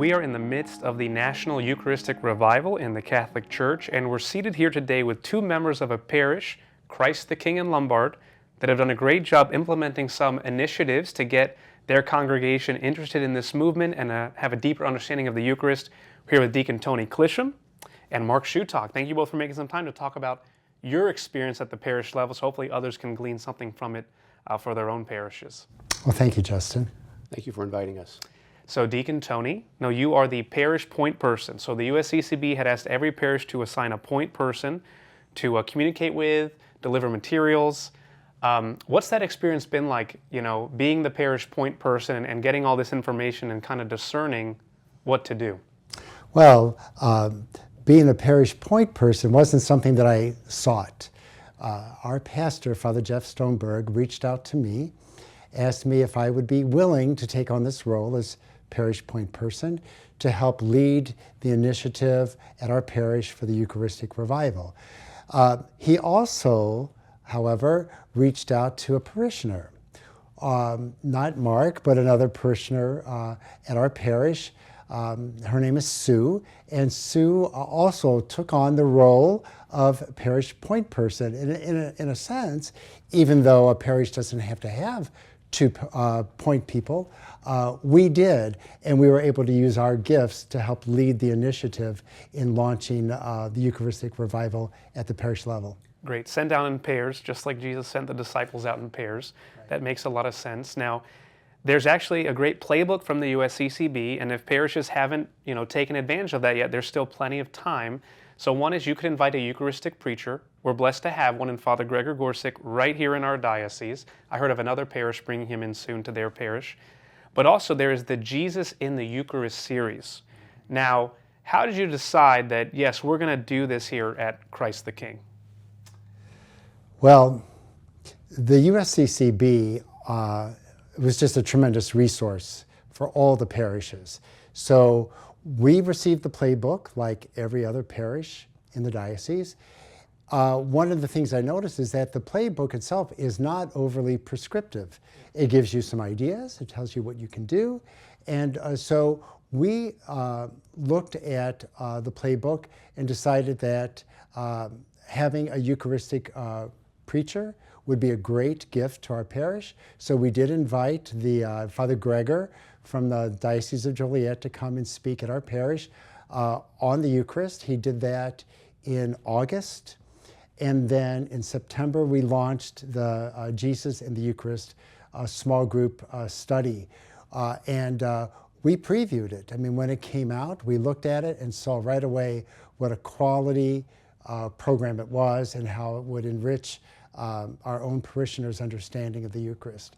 We are in the midst of the National Eucharistic Revival in the Catholic Church, and we're seated here today with two members of a parish, Christ the King in Lombard, that have done a great job implementing some initiatives to get their congregation interested in this movement and have a deeper understanding of the Eucharist. We're here with Deacon Clishem and Mark Shutock. Thank you both for making some time to talk about your experience at the parish level, so hopefully others can glean something from it for their own parishes. Well, thank you, Justin. Thank you for inviting us. So Deacon Tony, now you are the parish point person. So the USCCB had asked every parish to assign a point person to communicate with, deliver materials. What's that experience been like, being the parish point person and getting all this information and kind of discerning what to do? Well, being a parish point person wasn't something that I sought. Our pastor, Father Jeff Stoneberg, reached out to me, asked me if I would be willing to take on this role as parish point person to help lead the initiative at our parish for the Eucharistic Revival. He also, however, reached out to a parishioner, not Mark, but another parishioner at our parish. Her name is Sue, and Sue also took on the role of parish point person. In a sense, even though a parish doesn't have to have two point people, we did, and we were able to use our gifts to help lead the initiative in launching the Eucharistic Revival at the parish level. Great. Send out in pairs, just like Jesus sent the disciples out in pairs. Right. That makes a lot of sense. Now, there's actually a great playbook from the USCCB, and if parishes haven't, taken advantage of that yet, there's still plenty of time. So one is you could invite a Eucharistic preacher. We're blessed to have one in Father Gregor Gorsick right here in our diocese. I heard of another parish bringing him in soon to their parish. But also there is the Jesus in the Eucharist series. Now, how did you decide that, yes, we're going to do this here at Christ the King? Well, the USCCB was just a tremendous resource for all the parishes. So we received the playbook like every other parish in the diocese. One of the things I noticed is that the playbook itself is not overly prescriptive. It gives you some ideas, it tells you what you can do, and so we looked at the playbook and decided that having a Eucharistic preacher would be a great gift to our parish. So we did invite the Father Gregor from the Diocese of Joliet to come and speak at our parish on the Eucharist. He did that in August. And then in September, we launched the Jesus and the Eucharist small group study. And we previewed it. I mean, when it came out, we looked at it and saw right away what a quality program it was and how it would enrich our own parishioners' understanding of the Eucharist.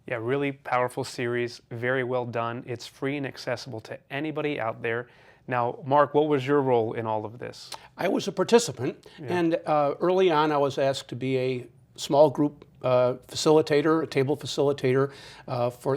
Yeah, really powerful series, very well done. It's free and accessible to anybody out there. Now, Mark, what was your role in all of this? I was a participant, and early on I was asked to be a small group facilitator, a table facilitator.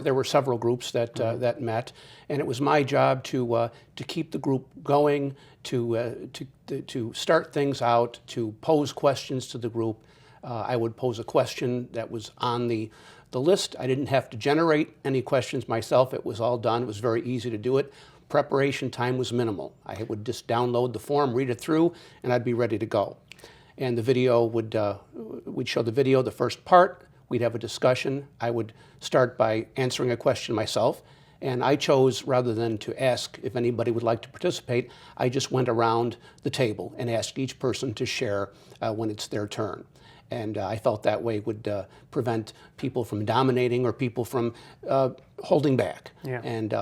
There were several groups that that met, and it was my job to keep the group going, to start things out, to pose questions to the group. I would pose a question that was on the list. I didn't have to generate any questions myself. It was all done. It was very easy to do it. Preparation time was minimal. I would just download the form, read it through, and I'd be ready to go. And the video we'd show the video, the first part, we'd have a discussion. I would start by answering a question myself, and I chose, rather than to ask if anybody would like to participate, I just went around the table and asked each person to share when it's their turn. And I felt that way would prevent people from dominating or people from holding back. Yeah. And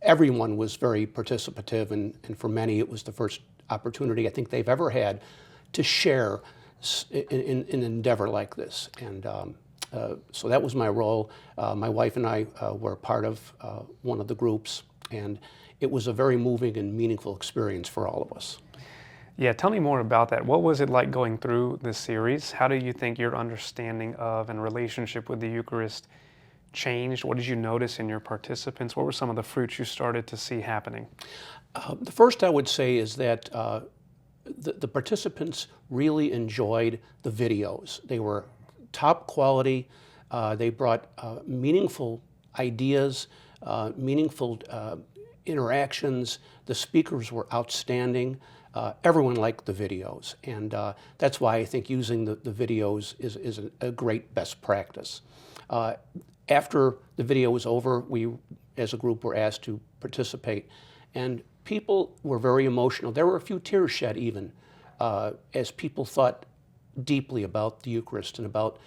everyone was very participative, and for many it was the first opportunity I think they've ever had to share in an endeavor like this. And so that was my role. My wife and I were part of one of the groups, and it was a very moving and meaningful experience for all of us. Yeah, tell me more about that. What was it like going through this series? How do you think your understanding of and relationship with the Eucharist changed? What did you notice in your participants? What were some of the fruits you started to see happening? The first I would say is that the participants really enjoyed the videos. They were top quality. They brought meaningful ideas, meaningful interactions. The speakers were outstanding. Everyone liked the videos, and that's why I think using the videos is a great best practice. After the video was over, we, as a group, were asked to participate, and people were very emotional. There were a few tears shed even, as people thought deeply about the Eucharist and about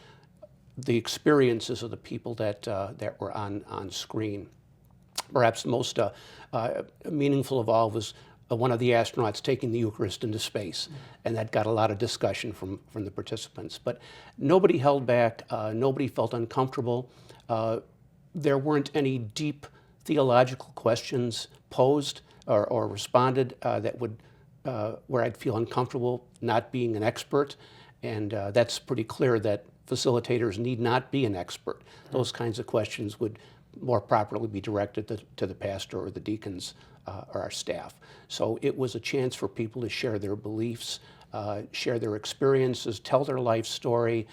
the experiences of the people that were on screen. Perhaps the most meaningful of all was one of the astronauts taking the Eucharist into space, and that got a lot of discussion from the participants. But nobody held back, nobody felt uncomfortable. There weren't any deep theological questions posed or responded that would, where I'd feel uncomfortable not being an expert, and that's pretty clear that facilitators need not be an expert. Those kinds of questions would more properly be directed to the pastor or the deacons or our staff. So it was a chance for people to share their beliefs, share their experiences, tell their life story,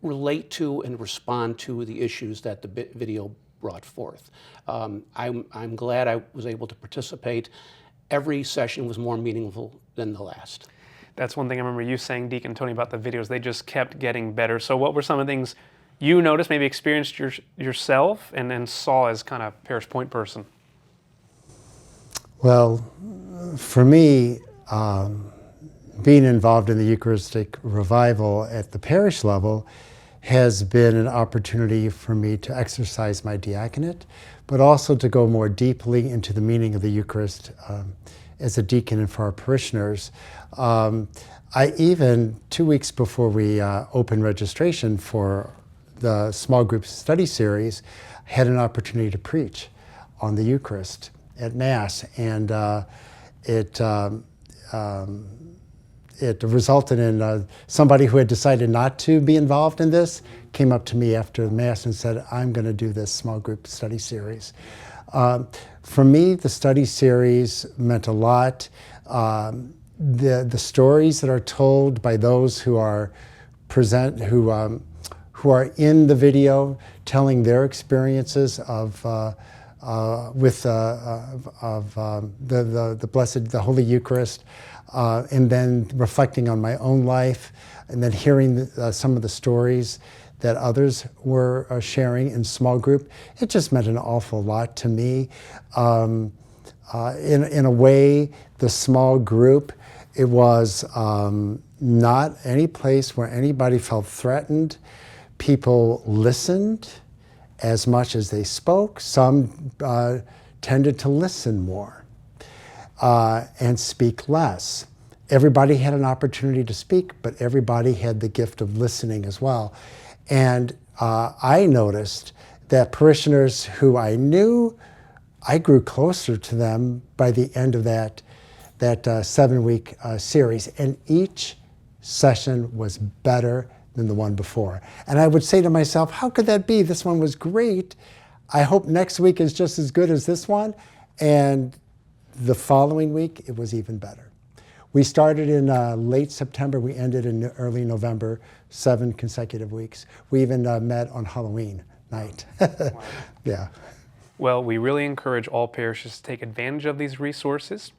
relate to and respond to the issues that the video brought forth. I'm glad I was able to participate. Every session was more meaningful than the last. That's one thing I remember you saying, Deacon Tony, about the videos. They just kept getting better. So what were some of the things you noticed, maybe experienced yourself, and then saw as kind of parish point person? Well, for me, being involved in the Eucharistic Revival at the parish level has been an opportunity for me to exercise my diaconate, but also to go more deeply into the meaning of the Eucharist as a deacon and for our parishioners. I even, 2 weeks before we opened registration for the small group study series, had an opportunity to preach on the Eucharist at Mass, and it resulted in somebody who had decided not to be involved in this came up to me after the Mass and said, I'm going to do this small group study series. For me, the study series meant a lot. The stories that are told by those who are who are in the video, telling their experiences of the Blessed, the Holy Eucharist, and then reflecting on my own life, and then hearing some of the stories that others were sharing in small group. It just meant an awful lot to me. In a way, the small group, it was not any place where anybody felt threatened. People listened as much as they spoke. Some tended to listen more and speak less. Everybody had an opportunity to speak, but everybody had the gift of listening as well. And I noticed that parishioners who I knew, I grew closer to them by the end of that 7-week series, and each session was better than the one before. And I would say to myself, how could that be? This one was great. I hope next week is just as good as this one. And the following week, it was even better. We started in late September. We ended in early November, 7 consecutive weeks. We even met on Halloween night. Wow. Yeah. Well, we really encourage all parishes to take advantage of these resources.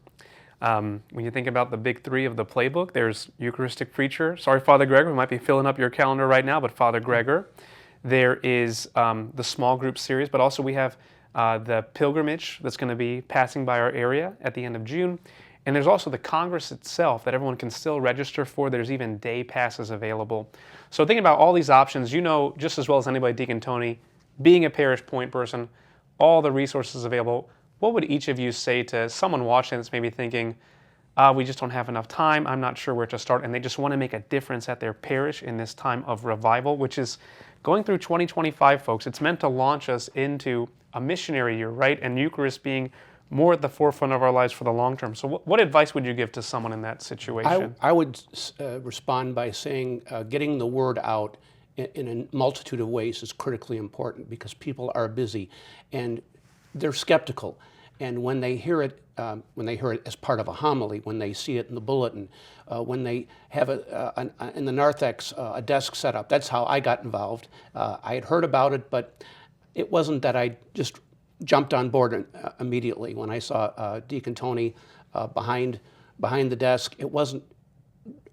When you think about the big three of the Playbook, there's Eucharistic Preacher. Sorry, Father Gregor, we might be filling up your calendar right now, but Father Gregor. There is the small group series, but also we have the pilgrimage that's going to be passing by our area at the end of June. And there's also the Congress itself that everyone can still register for. There's even day passes available. So thinking about all these options, you know just as well as anybody, Deacon Tony, being a parish point person, all the resources available. What would each of you say to someone watching that's maybe thinking, we just don't have enough time, I'm not sure where to start, and they just want to make a difference at their parish in this time of revival, which is going through 2025, folks. It's meant to launch us into a missionary year, right? And Eucharist being more at the forefront of our lives for the long term. So what advice would you give to someone in that situation? I would respond by saying getting the word out in a multitude of ways is critically important, because people are busy and they're skeptical. And when they hear it as part of a homily, when they see it in the bulletin, when they have in the narthex a desk set up, that's how I got involved. I had heard about it, but it wasn't that I just jumped on board immediately when I saw Deacon Tony behind the desk. It wasn't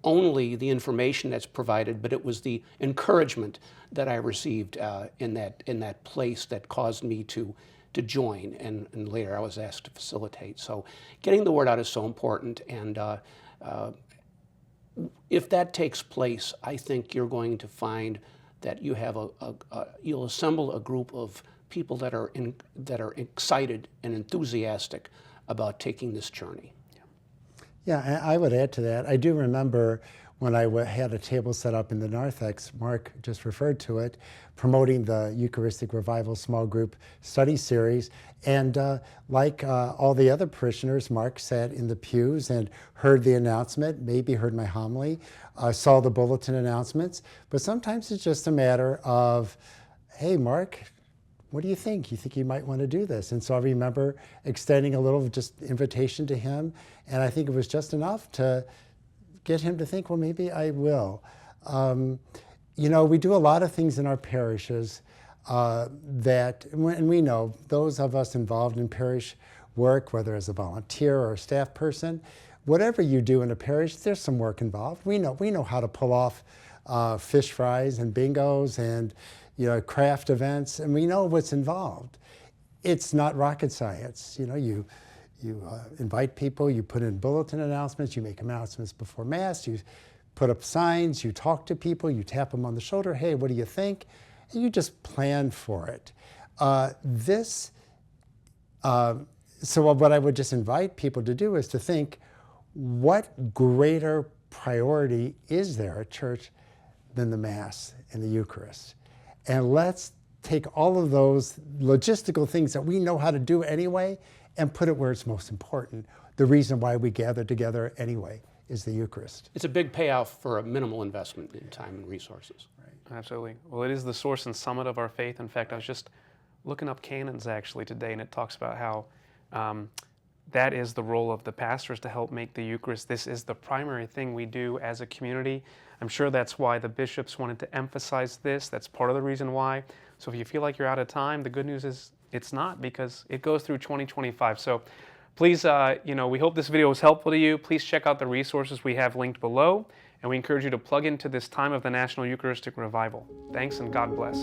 only the information that's provided, but it was the encouragement that I received in that place that caused me to join, and later I was asked to facilitate. So getting the word out is so important, and if that takes place, I think you're going to find that you have you'll assemble a group of people that are excited and enthusiastic about taking this journey. Yeah, and I would add to that. I do remember when I had a table set up in the narthex, Mark just referred to it, promoting the Eucharistic Revival small group study series. And like all the other parishioners, Mark sat in the pews and heard the announcement, maybe heard my homily, saw the bulletin announcements. But sometimes it's just a matter of, hey, Mark, what do you think? You think you might want to do this? And so I remember extending a little just invitation to him, and I think it was just enough to get him to think, well, maybe I will. We do a lot of things in our parishes and we know those of us involved in parish work, whether as a volunteer or a staff person, whatever you do in a parish, there's some work involved. We know how to pull off fish fries and bingos and craft events, and we know what's involved. It's not rocket science. You invite people, you put in bulletin announcements, you make announcements before Mass, you put up signs, you talk to people, you tap them on the shoulder, hey, what do you think? And you just plan for it. So what I would just invite people to do is to think, what greater priority is there at church than the Mass and the Eucharist? And let's take all of those logistical things that we know how to do anyway and put it where it's most important. The reason why we gather together anyway is the Eucharist. It's a big payoff for a minimal investment in time and resources. Right. Absolutely. Well, it is the source and summit of our faith. In fact, I was just looking up canons actually today, and it talks about how that is the role of the pastors to help make the Eucharist. This is the primary thing we do as a community. I'm sure that's why the bishops wanted to emphasize this. That's part of the reason why. So if you feel like you're out of time, the good news is it's not, because it goes through 2025. So please, we hope this video was helpful to you. Please check out the resources we have linked below, and we encourage you to plug into this time of the National Eucharistic Revival. Thanks, and God bless.